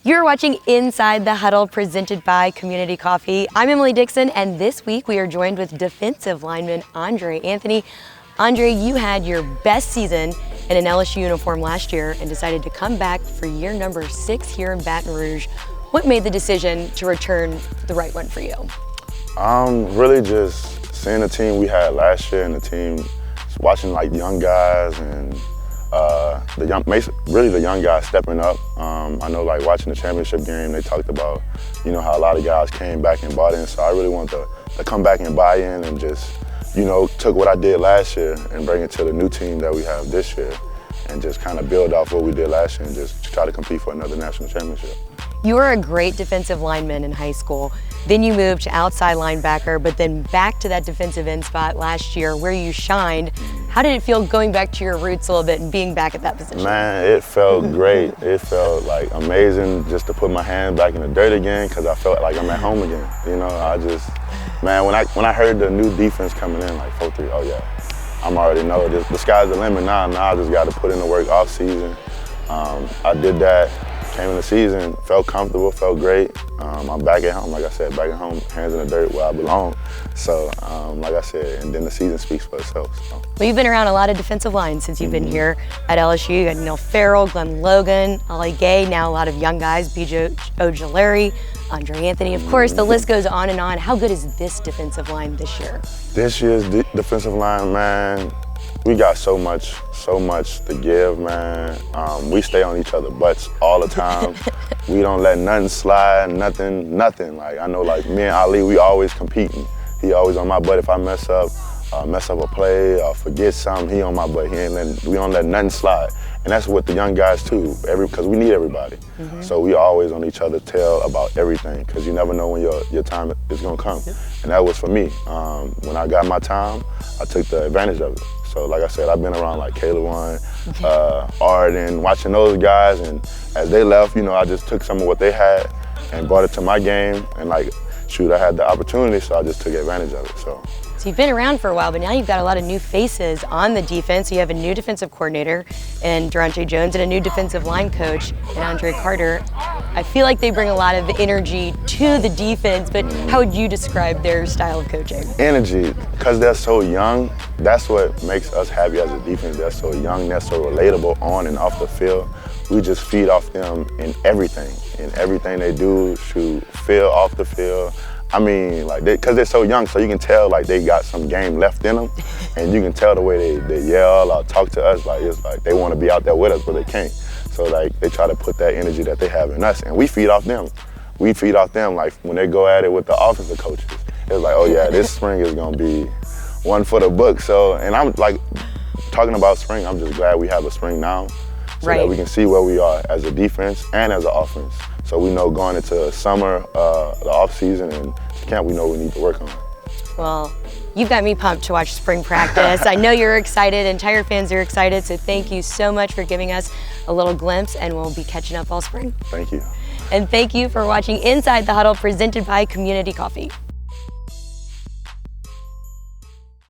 You're watching Inside the Huddle, presented by Community Coffee. I'm Emily Dixon, and this week we are joined with defensive lineman Andre Anthony. Andre, you had your best season in an LSU uniform last year and decided to come back for year number 6 here in Baton Rouge. What made the decision to return the right one for you? Really just seeing the team we had last year and the team, watching like young guys and the young guys stepping up. I know like watching the championship game, they talked about, how a lot of guys came back and bought in. So I really want to come back and buy in and just, took what I did last year and bring it to the new team that we have this year and just kind of build off what we did last year and just try to compete for another national championship. You were a great defensive lineman in high school. Then you moved to outside linebacker, but then back to that defensive end spot last year where you shined. How did it feel going back to your roots a little bit and being back at that position? Man, it felt great. It felt like amazing just to put my hand back in the dirt again because I felt like I'm at home again. When I heard the new defense coming in, like 4-3, oh yeah, I'm already know the sky's the limit now. Now I just got to put in the work off season. I did that. Came in the season, felt comfortable, felt great. I'm back at home, like I said, back at home, hands in the dirt where I belong. So, like I said, and then the season speaks for itself. So. Well, you've been around a lot of defensive lines since you've been here at LSU. You got Neil Farrell, Glenn Logan, Ollie Gay, now a lot of young guys, B.J. Ojulari, Andre Anthony. Of course, the list goes on and on. How good is this defensive line this year? This year's defensive line, man, we got so much to give, man. We stay on each other's butts all the time. We don't let nothing slide, nothing. Like I know, like me and Ali, we always competing. He always on my butt if I mess up a play or forget something. He on my butt. We don't let nothing slide. And that's what the young guys too, because we need everybody. So we always on each other's tail about everything, because you never know when your time is gonna come. And that was for me. When I got my time, I took the advantage of it. So like I said, I've been around like Caleb, Arden, watching those guys, and as they left, I just took some of what they had and brought it to my game, and I had the opportunity, so I just took advantage of it. So you've been around for a while, but now you've got a lot of new faces on the defense. You have a new defensive coordinator in Durante Jones and a new defensive line coach in Andre Carter. I feel like they bring a lot of energy to the defense, but how would you describe their style of coaching? Energy, because they're so young. That's what makes us happy as a defense. They're so young, they're so relatable on and off the field. We just feed off them in everything they do, shoot, field, off the field. I mean, like, because they're so young, so you can tell, like, they got some game left in them, and you can tell the way they yell or talk to us, like, it's like they want to be out there with us, but they can't. So, like, they try to put that energy that they have in us, and we feed off them. We feed off them, like, when they go at it with the offensive coaches. It's like, oh, yeah, this spring is going to be one for the book. So, and I'm, like, talking about spring, I'm just glad we have a spring now so that we can see where we are as a defense and as an offense. So we know going into summer, the off season, and camp, we know we need to work on. Well, you've got me pumped to watch spring practice. I know you're excited, and Tiger fans are excited, so thank you so much for giving us a little glimpse, and we'll be catching up all spring. Thank you. And thank you for watching Inside the Huddle, presented by Community Coffee.